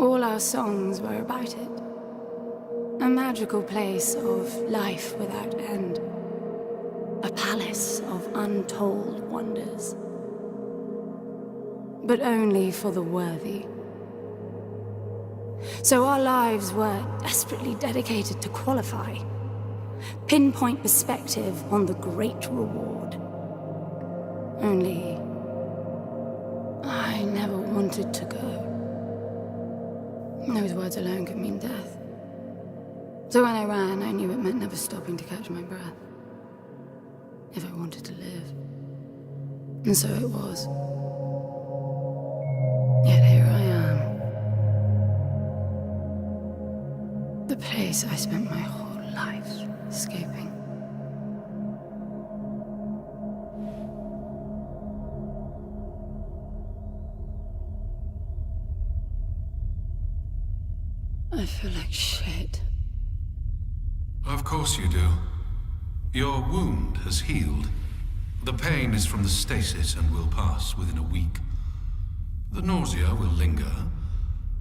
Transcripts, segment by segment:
All our songs were about it. A magical place of life without end. A palace of untold wonders. But only for the worthy. So our lives were desperately dedicated to qualify. Pinpoint perspective on the great reward. Only, I never wanted to go. Those words alone could mean death. So when I ran, I knew it meant never stopping to catch my breath. If I wanted to live. And so it was. Yet here I am. The place I spent my whole life escaping. I feel like shit. Of course you do. Your wound has healed. The pain is from the stasis and will pass within a week. The nausea will linger,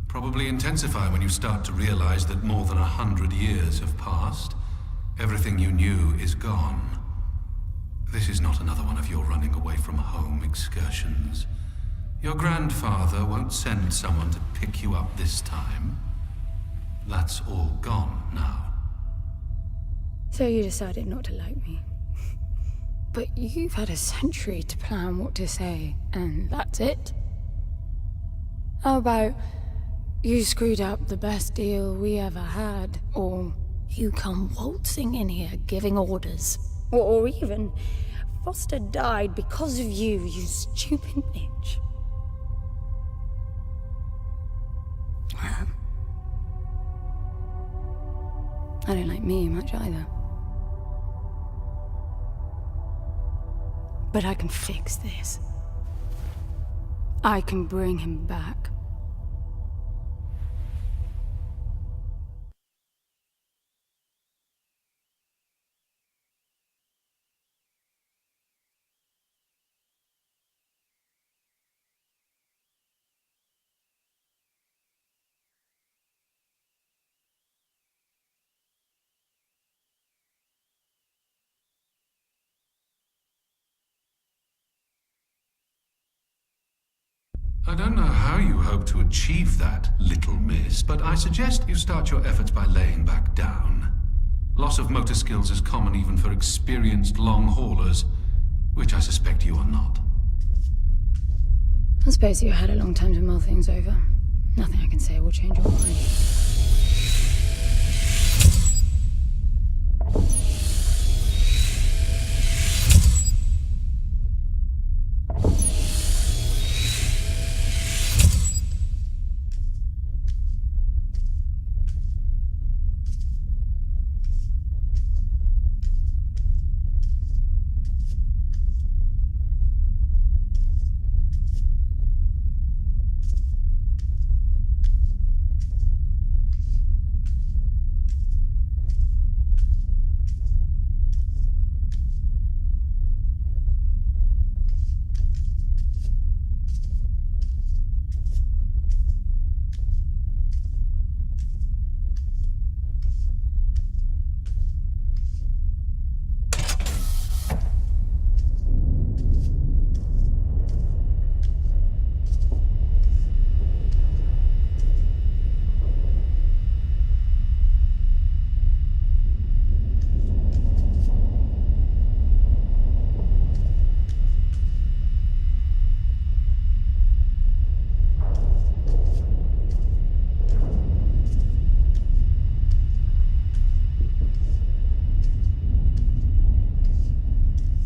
probably intensify when you start to realize that more than 100 years have passed. Everything you knew is gone. This is not another one of your running away from home excursions. Your grandfather won't send someone to pick you up this time. That's all gone now. So you decided not to like me. But you've had a century to plan what to say, and that's it? How about you screwed up the best deal we ever had, or you come waltzing in here giving orders, or even Foster died because of you, you stupid bitch. I don't like me much either. But I can fix this. I can bring him back. I don't know how you hope to achieve that, little miss, but I suggest you start your efforts by laying back down. Loss of motor skills is common even for experienced long haulers, which I suspect you are not. I suppose you had a long time to mull things over. Nothing I can say will change your mind.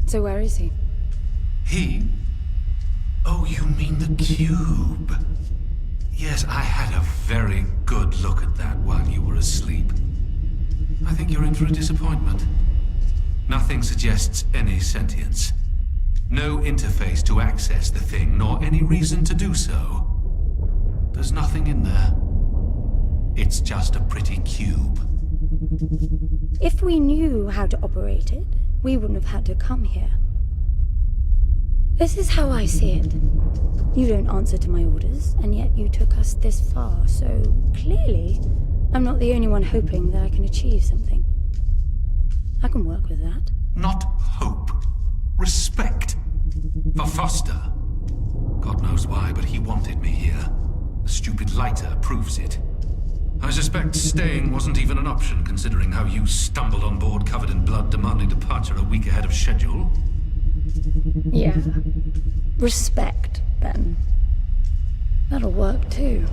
So where is he? He? Oh, you mean the cube. Yes, I had a very good look at that while you were asleep. I think you're in for a disappointment. Nothing suggests any sentience. No interface to access the thing, nor any reason to do so. There's nothing in there. It's just a pretty cube. If we knew how to operate it, we wouldn't have had to come here. This is how I see it. You don't answer to my orders, and yet you took us this far, so clearly I'm not the only one hoping that I can achieve something. I can work with that. Not hope. Respect. For Foster. God knows why, but he wanted me here. The stupid lighter proves it. I suspect staying wasn't even an option, considering how you stumbled on board covered in blood, demanding departure a week ahead of schedule. Yeah. Respect, then. That'll work, too.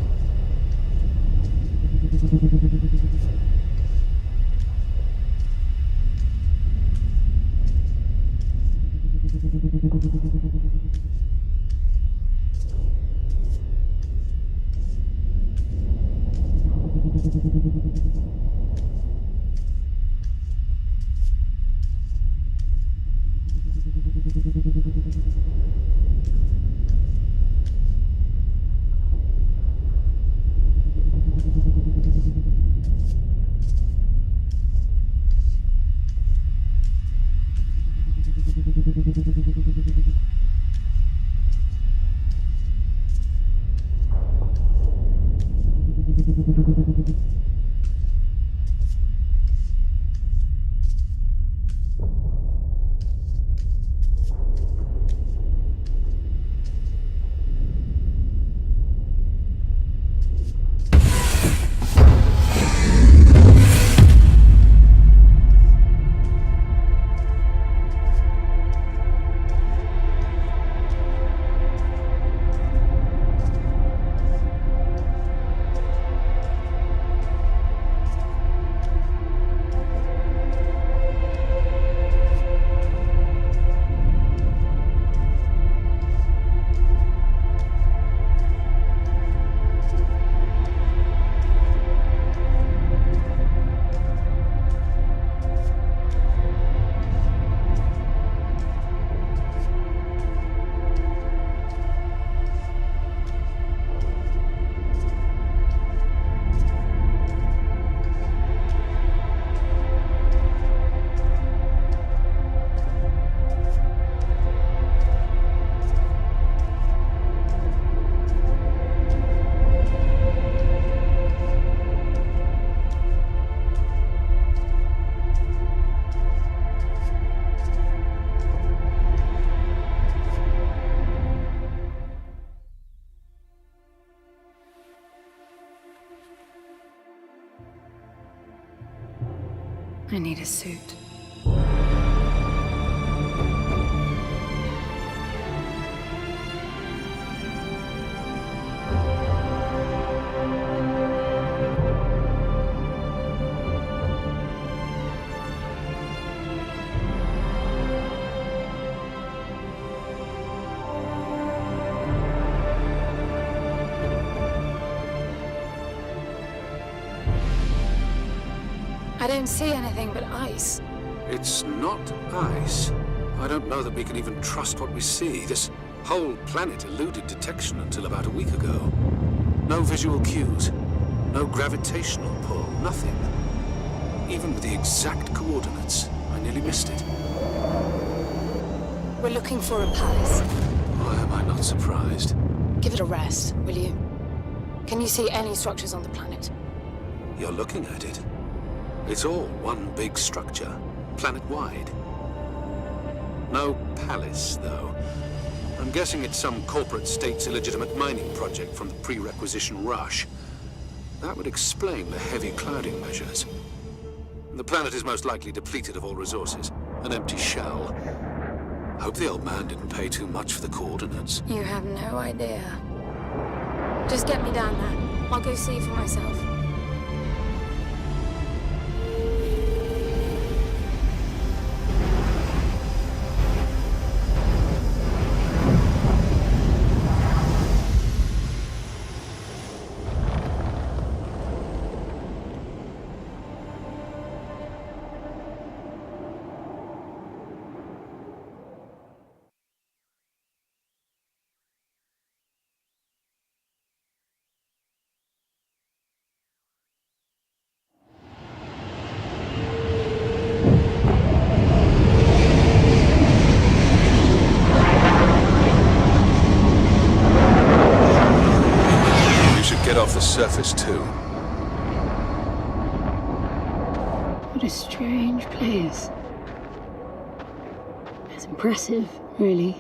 I need a suit. I don't see anything but ice. It's not ice. I don't know that we can even trust what we see. This whole planet eluded detection until about a week ago. No visual cues. No gravitational pull. Nothing. Even with the exact coordinates, I nearly missed it. We're looking for a palace. Why am I not surprised? Give it a rest, will you? Can you see any structures on the planet? You're looking at it. It's all one big structure, planet-wide. No palace, though. I'm guessing it's some corporate state's illegitimate mining project from the pre-requisition rush. That would explain the heavy clouding measures. The planet is most likely depleted of all resources. An empty shell. Hope the old man didn't pay too much for the coordinates. You have no idea. Just get me down there. I'll go see for myself. this too. What a strange place. It's impressive, really.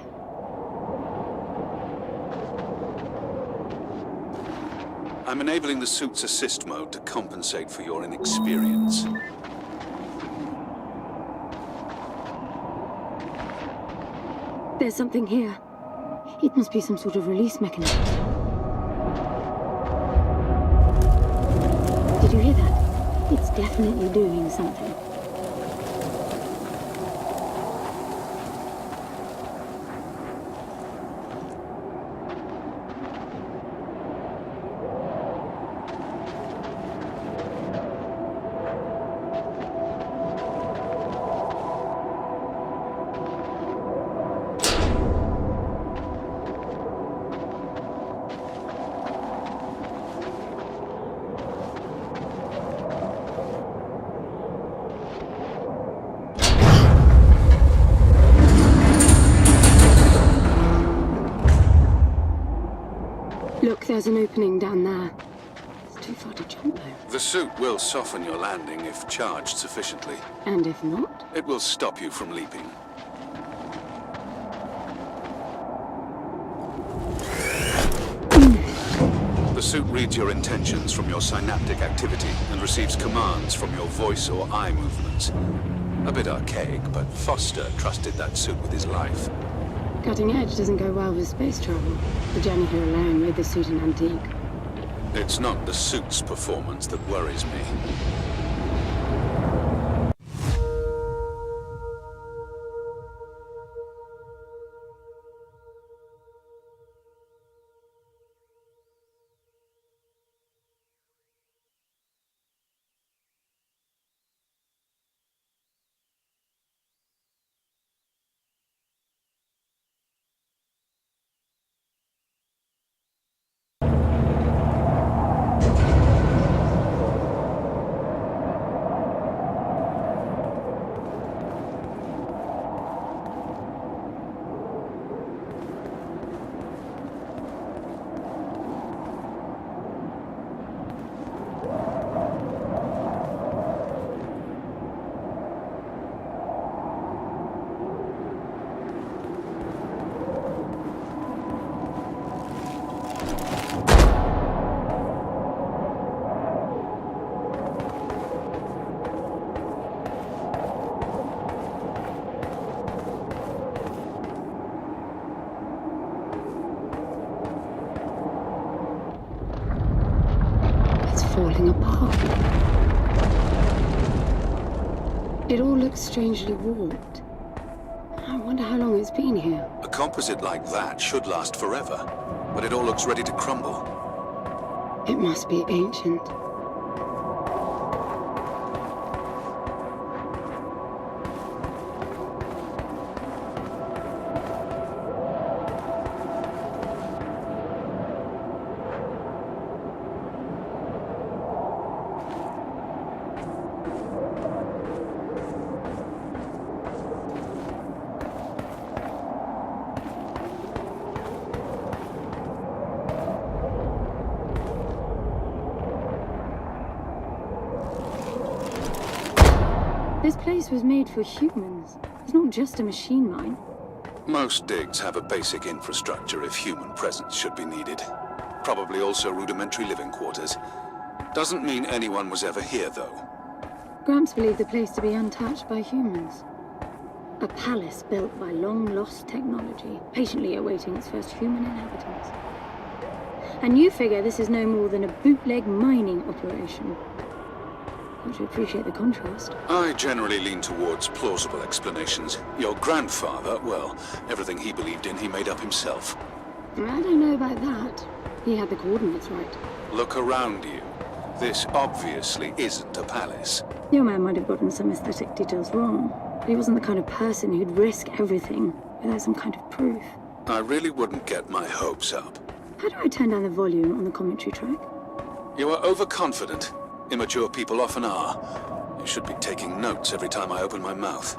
I'm enabling the suit's assist mode to compensate for your inexperience. There's something here. It must be some sort of release mechanism. Did you hear that? It's definitely doing something. Look, there's an opening down there. It's too far to jump, though. The suit will soften your landing if charged sufficiently. And if not? It will stop you from leaping. The suit reads your intentions from your synaptic activity and receives commands from your voice or eye movements. A bit archaic, but Foster trusted that suit with his life. Cutting edge doesn't go well with space travel. The journey here alone made the suit an antique. It's not the suit's performance that worries me. Falling apart. It all looks strangely warped. I wonder how long it's been here. A composite like that should last forever, but it all looks ready to crumble. It must be ancient. This place was made for humans. It's not just a machine mine. Most digs have a basic infrastructure if human presence should be needed. Probably also rudimentary living quarters. Doesn't mean anyone was ever here, though. Gramps believed the place to be untouched by humans. A palace built by long-lost technology, patiently awaiting its first human inhabitants. And you figure this is no more than a bootleg mining operation. Don't you appreciate the contrast? I generally lean towards plausible explanations. Your grandfather, well, everything he believed in, he made up himself. I don't know about that. He had the coordinates right. Look around you. This obviously isn't a palace. Your man might have gotten some aesthetic details wrong, but he wasn't the kind of person who'd risk everything without some kind of proof. I really wouldn't get my hopes up. How do I turn down the volume on the commentary track? You are overconfident. Immature people often are. You should be taking notes every time I open my mouth.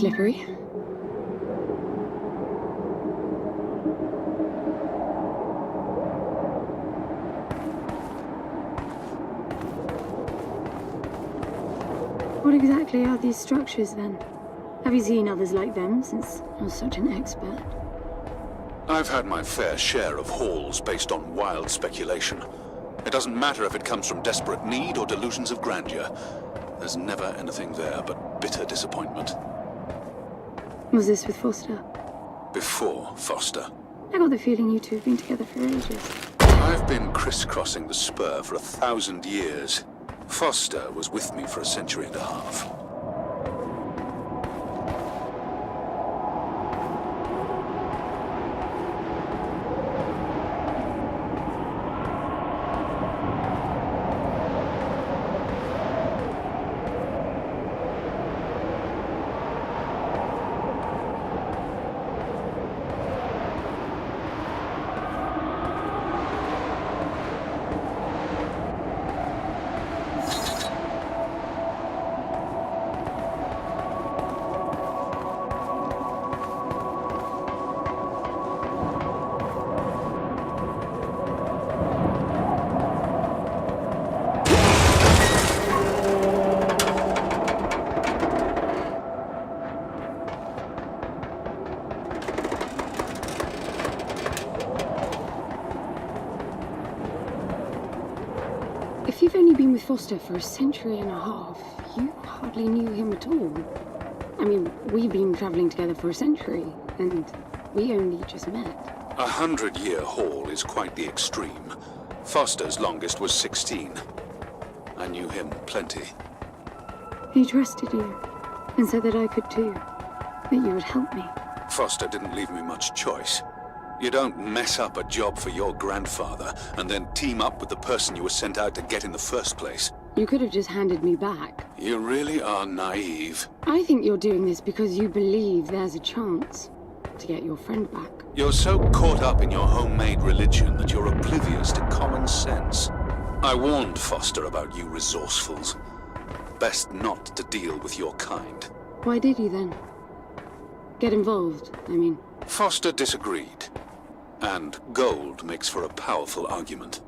slippery. What exactly are these structures, then? Have you seen others like them, since you're such an expert? I've had my fair share of hauls based on wild speculation. It doesn't matter if it comes from desperate need or delusions of grandeur. There's never anything there but bitter disappointment. Was this with Foster? Before Foster. I got the feeling you two have been together for ages. I've been crisscrossing the spur for 1,000 years. Foster was with me for a century and a half. If you've only been with Foster for a century and a half, you hardly knew him at all. I mean, we've been traveling together for a century, and we only just met. 100-year haul is quite the extreme. Foster's longest was 16. I knew him plenty. He trusted you, and said that I could too, that you would help me. Foster didn't leave me much choice. You don't mess up a job for your grandfather and then team up with the person you were sent out to get in the first place. You could have just handed me back. You really are naive. I think you're doing this because you believe there's a chance to get your friend back. You're so caught up in your homemade religion that you're oblivious to common sense. I warned Foster about you resourcefuls. Best not to deal with your kind. Why did you then? Get involved, I mean. Foster disagreed. And gold makes for a powerful argument.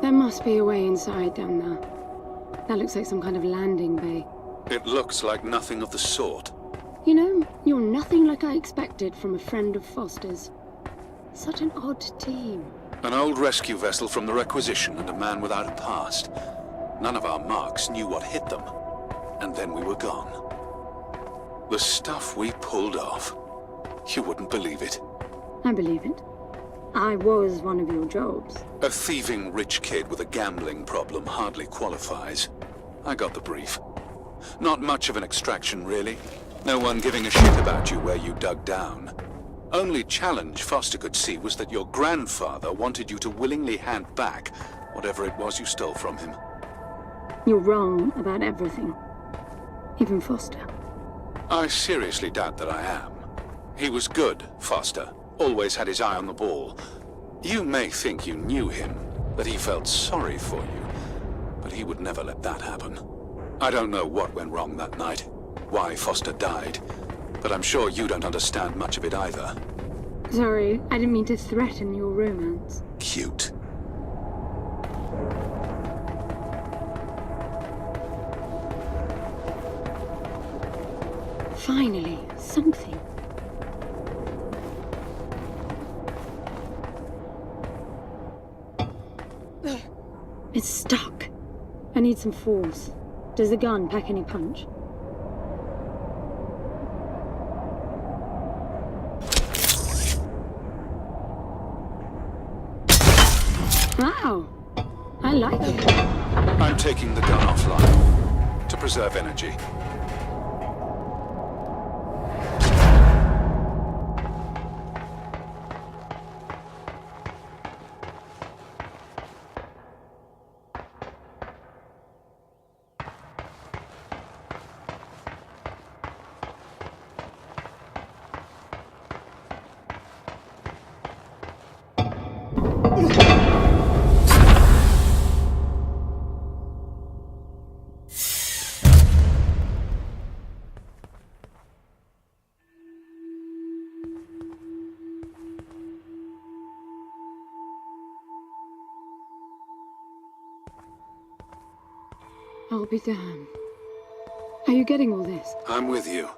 There must be a way inside down there. That looks like some kind of landing bay. It looks like nothing of the sort. You know, you're nothing like I expected from a friend of Foster's. Such an odd team. An old rescue vessel from the Requisition and a man without a past. None of our marks knew what hit them. And then we were gone. The stuff we pulled off. You wouldn't believe it. I believe it. I was one of your jobs. A thieving rich kid with a gambling problem hardly qualifies. I got the brief. Not much of an extraction, really. No one giving a shit about you where you dug down. Only challenge Foster could see was that your grandfather wanted you to willingly hand back whatever it was you stole from him. You're wrong about everything. Even Foster. I seriously doubt that I am. He was good, Foster. Always had his eye on the ball. You may think you knew him, that he felt sorry for you, but he would never let that happen. I don't know what went wrong that night, why Foster died, but I'm sure you don't understand much of it either. Sorry, I didn't mean to threaten your romance. Cute. Finally, something. It's stuck. I need some force. Does the gun pack any punch? Wow. I like it. I'm taking the gun offline to preserve energy. I'll be damned. Are you getting all this? I'm with you.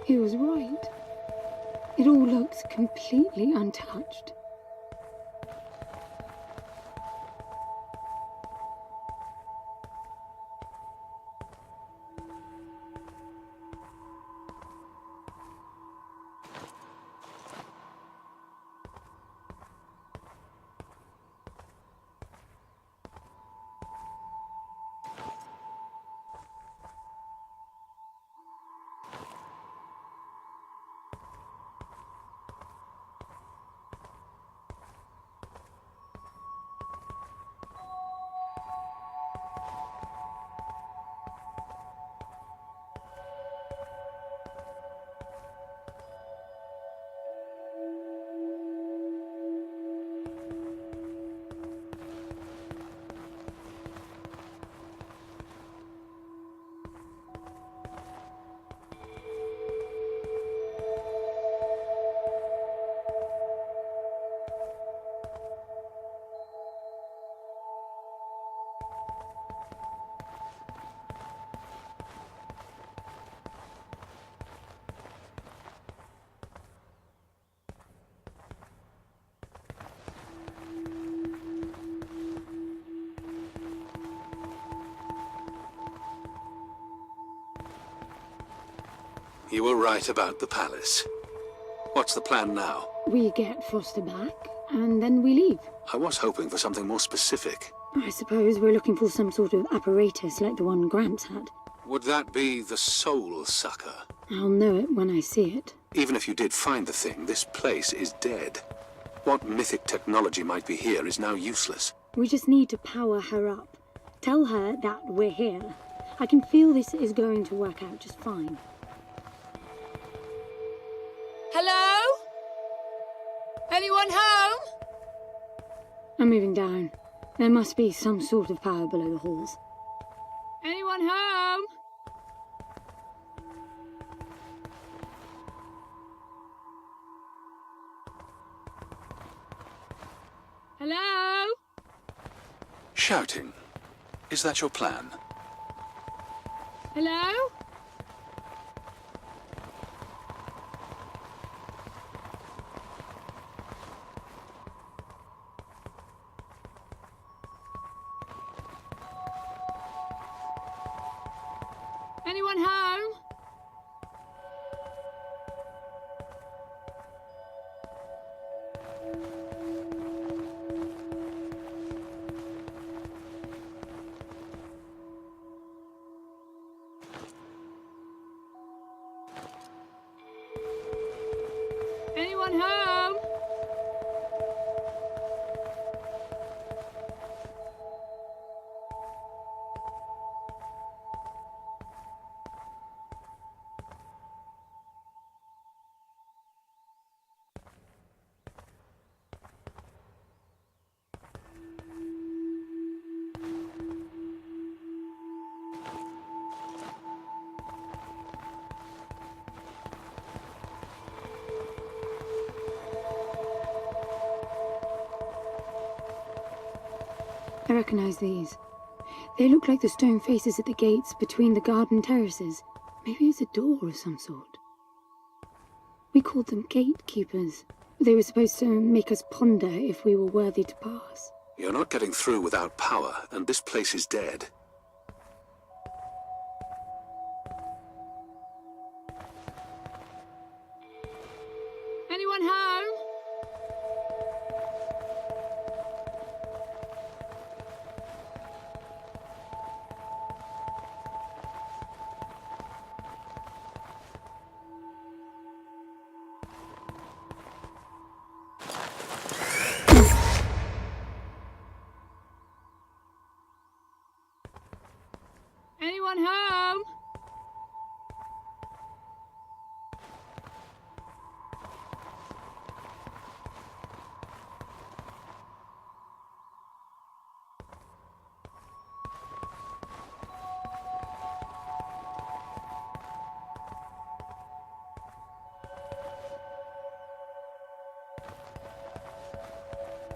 He was right. It all looks completely untouched. You were right about the palace. What's the plan now? We get Foster back, and then we leave. I was hoping for something more specific. I suppose we're looking for some sort of apparatus like the one Gramps had. Would that be the Soul Sucker? I'll know it when I see it. Even if you did find the thing, this place is dead. What mythic technology might be here is now useless. We just need to power her up. Tell her that we're here. I can feel this is going to work out just fine. Hello? Anyone home? I'm moving down. There must be some sort of power below the halls. Anyone home? Hello? Shouting. Is that your plan? Hello? Anyone home? Anyone home? I recognize these. They look like the stone faces at the gates between the garden terraces. Maybe it's a door of some sort. We called them gatekeepers. They were supposed to make us ponder if we were worthy to pass. You're not getting through without power, and this place is dead. Anyone home? Anyone home?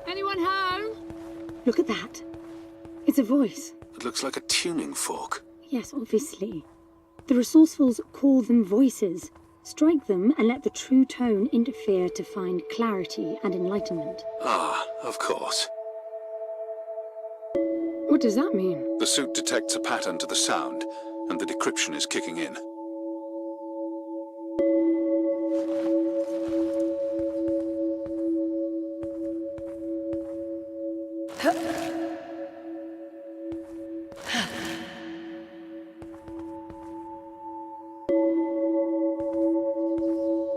Anyone home? Look at that. It's a voice. It looks like a tuning fork. Yes, obviously. The resourcefuls call them voices. Strike them and let the true tone interfere to find clarity and enlightenment. Ah, of course. What does that mean? The suit detects a pattern to the sound, and the decryption is kicking in.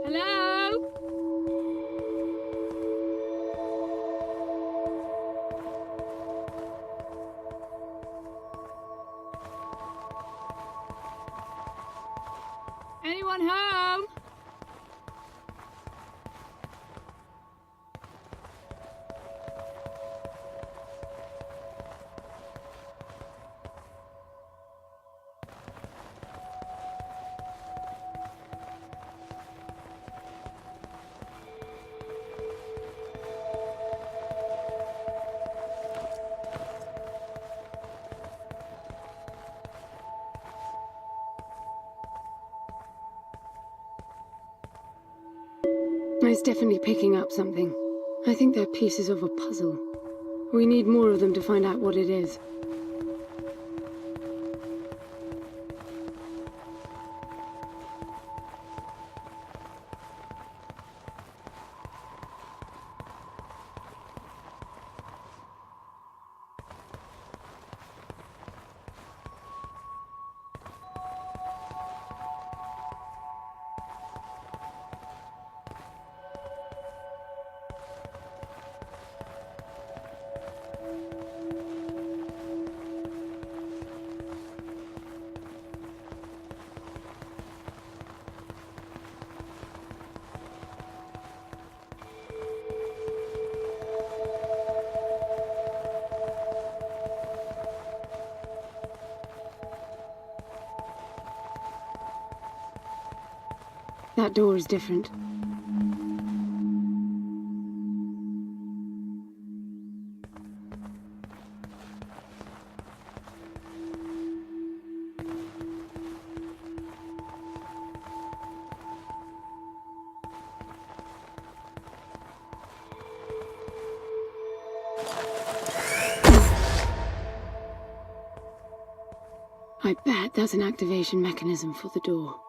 Hello? Anyone home? It's definitely picking up something. I think they're pieces of a puzzle. We need more of them to find out what it is. That door is different. I bet that's an activation mechanism for the door.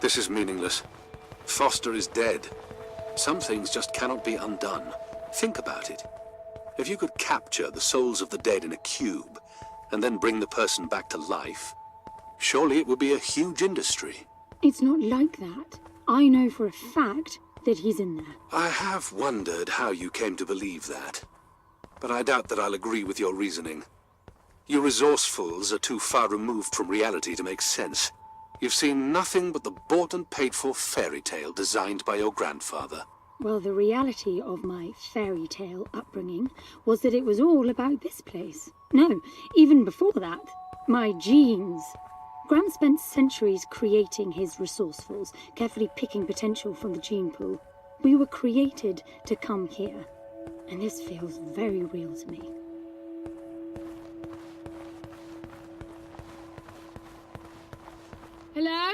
This is meaningless. Foster is dead. Some things just cannot be undone. Think about it. If you could capture the souls of the dead in a cube, and then bring the person back to life, surely it would be a huge industry. It's not like that. I know for a fact that he's in there. I have wondered how you came to believe that. But I doubt that I'll agree with your reasoning. You resourcefuls are too far removed from reality to make sense. You've seen nothing but the bought and paid for fairy tale designed by your grandfather. Well, the reality of my fairy tale upbringing was that it was all about this place. No, even before that, my genes. Graham spent centuries creating his resourcefuls, carefully picking potential from the gene pool. We were created to come here, and this feels very real to me. Hello?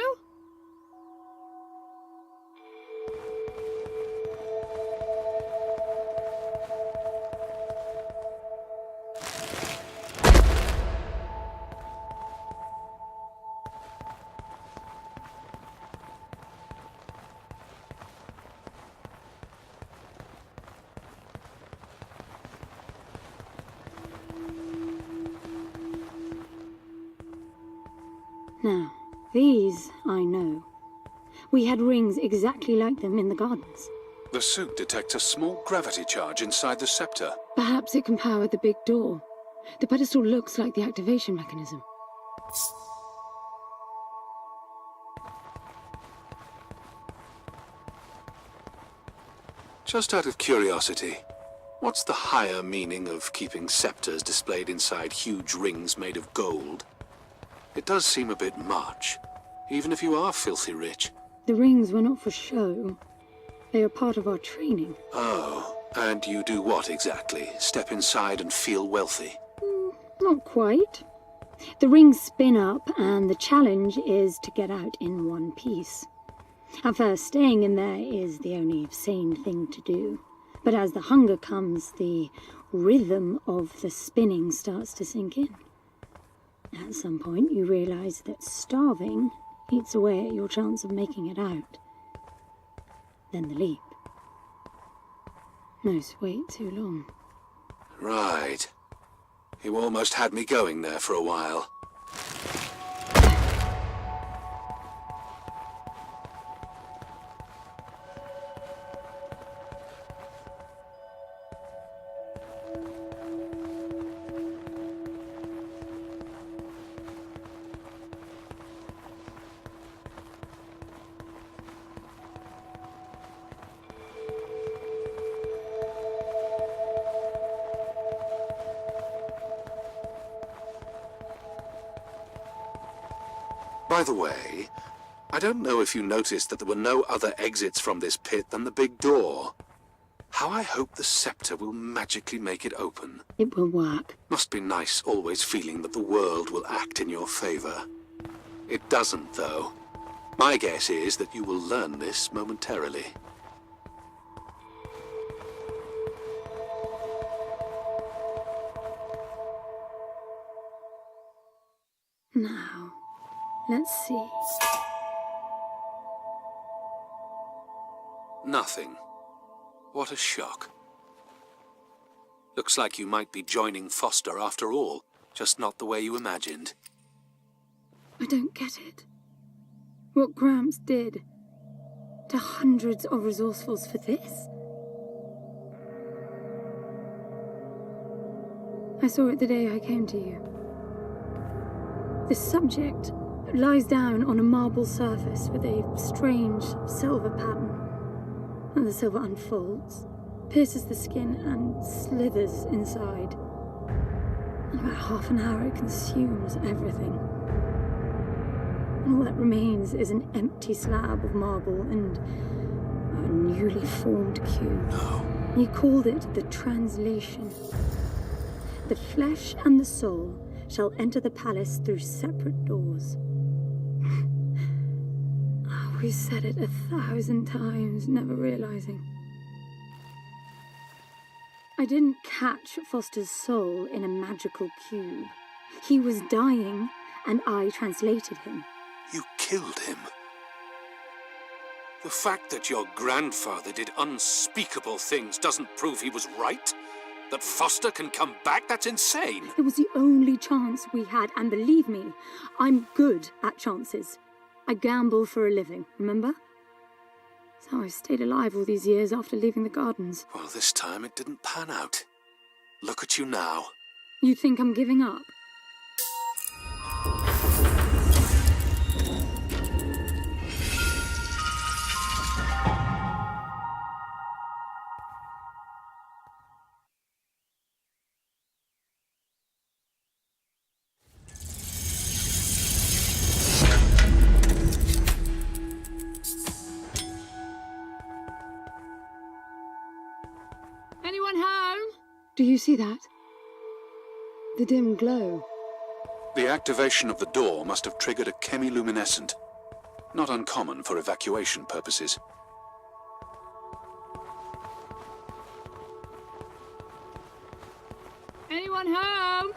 Now, these I know. We had rings exactly like them in the gardens. The suit detects a small gravity charge inside the scepter. Perhaps it can power the big door. The pedestal looks like the activation mechanism. Just out of curiosity, what's the higher meaning of keeping scepters displayed inside huge rings made of gold? It does seem a bit much, even if you are filthy rich. The rings were not for show. They are part of our training. Oh, and you do what exactly? Step inside and feel wealthy? Not quite. The rings spin up, and the challenge is to get out in one piece. At first, staying in there is the only sane thing to do. But as the hunger comes, the rhythm of the spinning starts to sink in. At some point, you realize that starving eats away at your chance of making it out. Then the leap. No wait too long. Right. You almost had me going there for a while. By the way, I don't know if you noticed that there were no other exits from this pit than the big door. How I hope the scepter will magically make it open. It will work. Must be nice always feeling that the world will act in your favor. It doesn't, though. My guess is that you will learn this momentarily. Now, let's see. Nothing. What a shock. Looks like you might be joining Foster after all, just not the way you imagined. I don't get it. What Gramps did to hundreds of resourcefuls for this? I saw it the day I came to you. The subject lies down on a marble surface with a strange silver pattern. And the silver unfolds, pierces the skin, and slithers inside. In about half an hour, it consumes everything. And all that remains is an empty slab of marble and a newly formed cube. No. He called it the translation. The flesh and the soul shall enter the palace through separate doors. We said it 1,000 times, never realizing. I didn't catch Foster's soul in a magical cube. He was dying, and I translated him. You killed him. The fact that your grandfather did unspeakable things doesn't prove he was right? That Foster can come back? That's insane. It was the only chance we had, and believe me, I'm good at chances. I gamble for a living, remember? That's how I've stayed alive all these years after leaving the gardens. Well, this time it didn't pan out. Look at you now. You think I'm giving up? Do you see that? The dim glow. The activation of the door must have triggered a chemiluminescent. Not uncommon for evacuation purposes. Anyone home?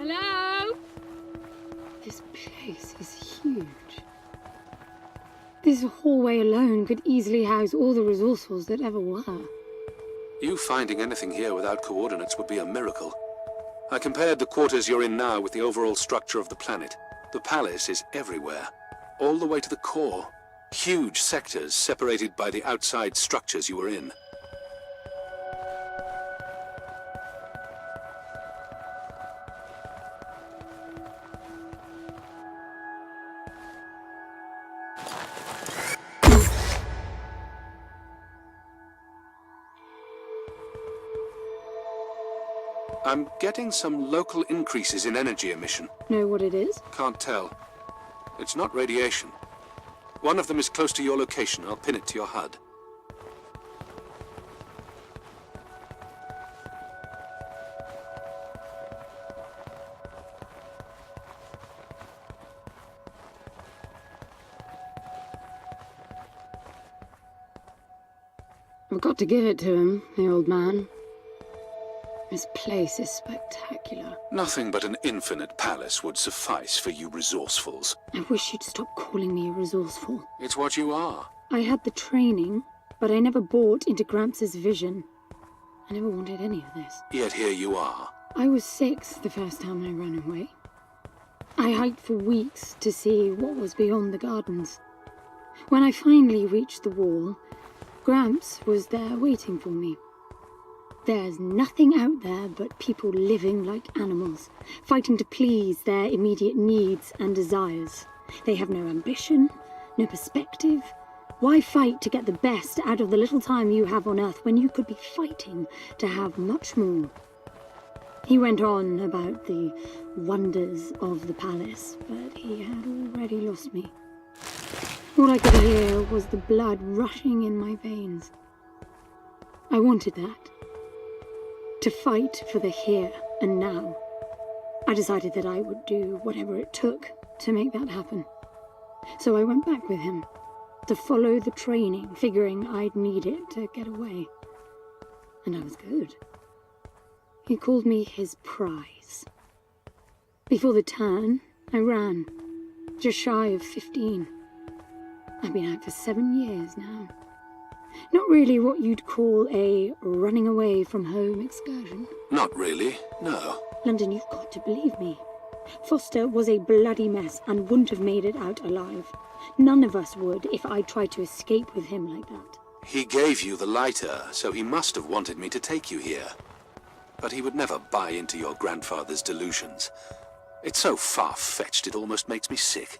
Hello? This place is huge. This hallway alone could easily house all the resourcefuls that ever were. You finding anything here without coordinates would be a miracle. I compared the quarters you're in now with the overall structure of the planet. The palace is everywhere, all the way to the core. Huge sectors separated by the outside structures you were in. I'm getting some local increases in energy emission. Know what it is? Can't tell. It's not radiation. One of them is close to your location. I'll pin it to your HUD. I've got to give it to him, the old man. This place is spectacular. Nothing but an infinite palace would suffice for you resourcefuls. I wish you'd stop calling me a resourceful. It's what you are. I had the training, but I never bought into Gramps' vision. I never wanted any of this. Yet here you are. I was 6 the first time I ran away. I hiked for weeks to see what was beyond the gardens. When I finally reached the wall, Gramps was there waiting for me. There's nothing out there but people living like animals, fighting to please their immediate needs and desires. They have no ambition, no perspective. Why fight to get the best out of the little time you have on Earth when you could be fighting to have much more? He went on about the wonders of the palace, but he had already lost me. All I could hear was the blood rushing in my veins. I wanted that. To fight for the here and now. I decided that I would do whatever it took to make that happen. So I went back with him, to follow the training, figuring I'd need it to get away. And I was good. He called me his prize. Before the turn, I ran, just shy of 15. I've been out for 7 years now. Not really what you'd call a running away from home excursion. Not really, no. London, you've got to believe me. Foster was a bloody mess and wouldn't have made it out alive. None of us would if I tried to escape with him like that. He gave you the lighter, so he must have wanted me to take you here. But he would never buy into your grandfather's delusions. It's so far-fetched it almost makes me sick.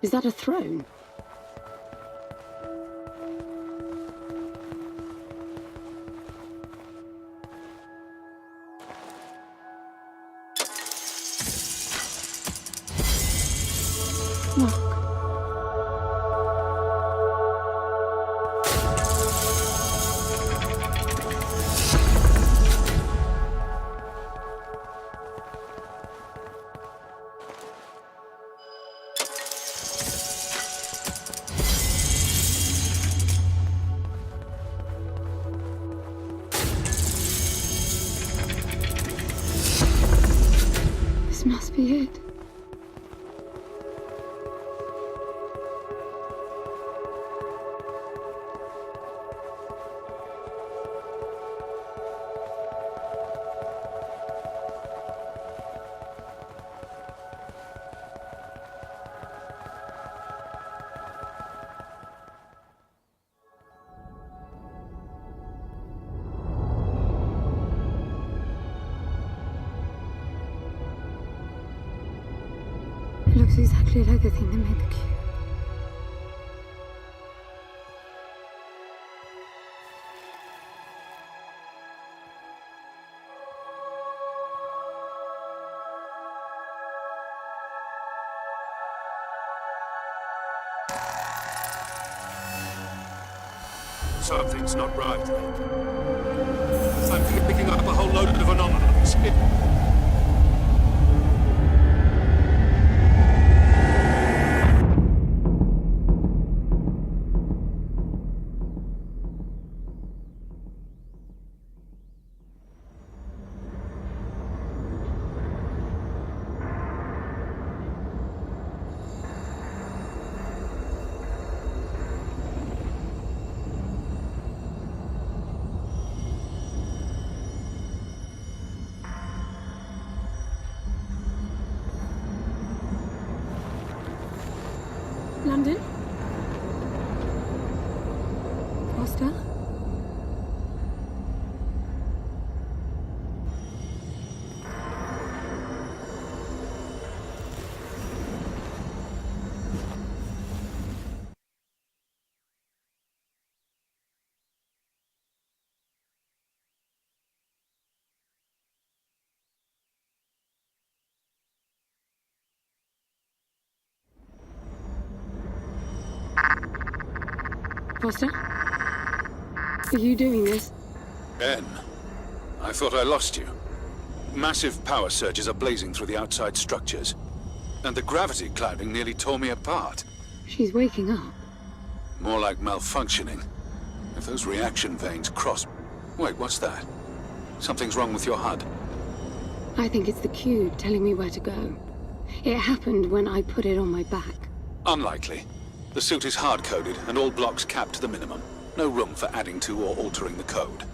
Is that a throne? Look. This must be it. It looks exactly like the thing that made the cube. Something's not right. I'm picking up a whole load of anomalies. London? Foster? Foster? Are you doing this? Ben, I thought I lost you. Massive power surges are blazing through the outside structures. And the gravity clouding nearly tore me apart. She's waking up. More like malfunctioning. If those reaction veins cross... Wait, what's that? Something's wrong with your HUD. I think it's the cube telling me where to go. It happened when I put it on my back. Unlikely. The suit is hard-coded and all blocks capped to the minimum. No room for adding to or altering the code.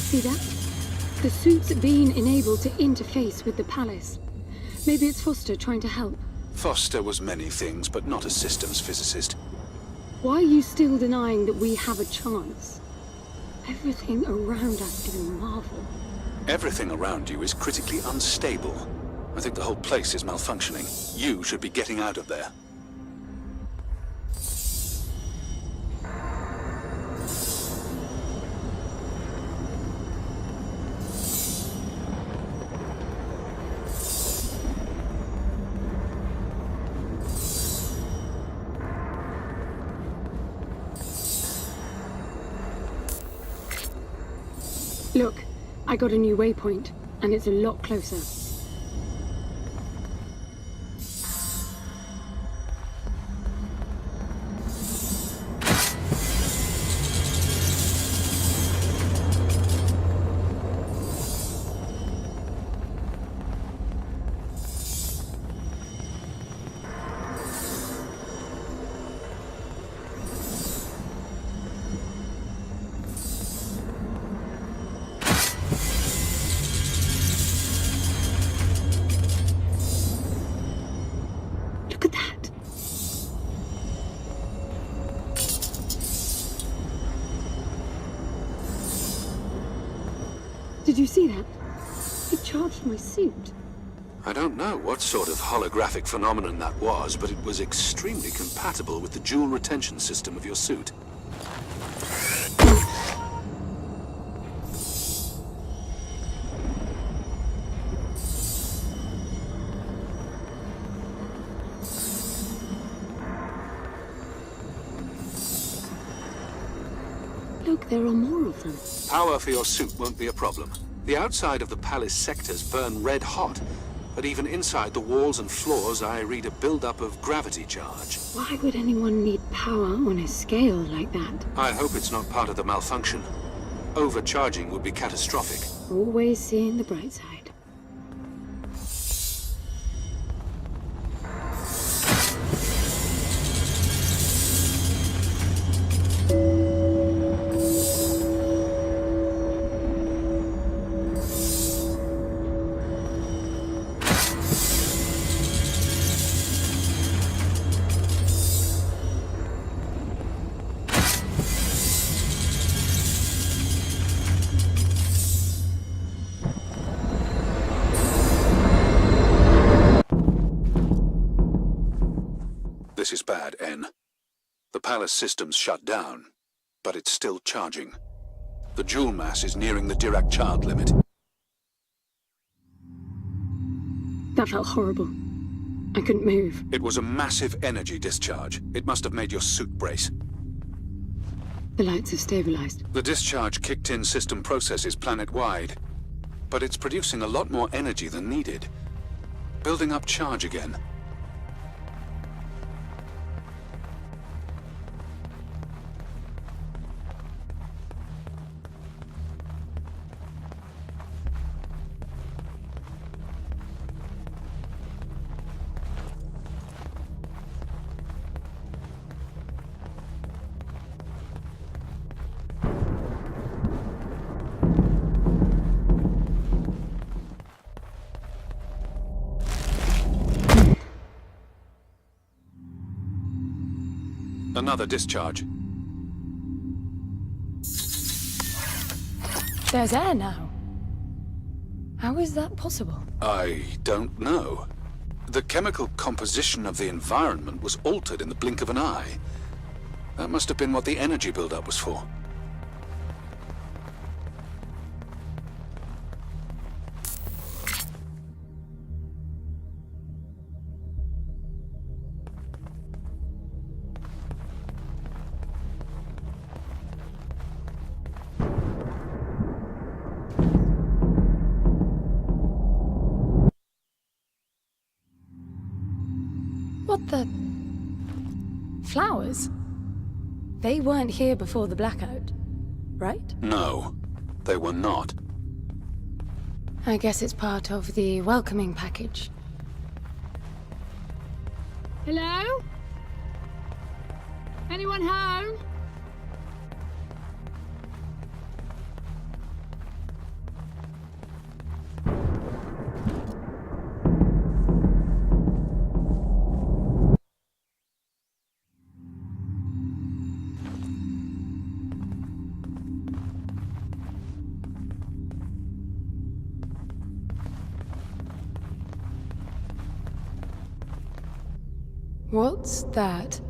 See that? The suit's been enabled to interface with the palace. Maybe it's Foster trying to help. Foster was many things, but not a systems physicist. Why are you still denying that we have a chance? Everything around us is a marvel. Everything around you is critically unstable. I think the whole place is malfunctioning. You should be getting out of there. Look, I got a new waypoint, and it's a lot closer. Did you see that? It charged my suit. I don't know what sort of holographic phenomenon that was, but it was extremely compatible with the dual retention system of your suit. Look, there are more of them. Power for your suit won't be a problem. The outside of the palace sectors burn red hot, but even inside the walls and floors I read a buildup of gravity charge. Why would anyone need power on a scale like that? I hope it's not part of the malfunction. Overcharging would be catastrophic. Always seeing the bright side. This is bad, N. The palace system's shut down, but it's still charging. The joule mass is nearing the Dirac child limit. That felt horrible. I couldn't move. It was a massive energy discharge. It must have made your suit brace. The lights have stabilized. The discharge kicked in system processes planet-wide, but it's producing a lot more energy than needed. Building up charge again. Another discharge. There's air now. How is that possible? I don't know. The chemical composition of the environment was altered in the blink of an eye. That must have been what the energy buildup was for. What the... Flowers? They weren't here before the blackout, right? No, they were not. I guess it's part of the welcoming package. Hello? Anyone home? What's that?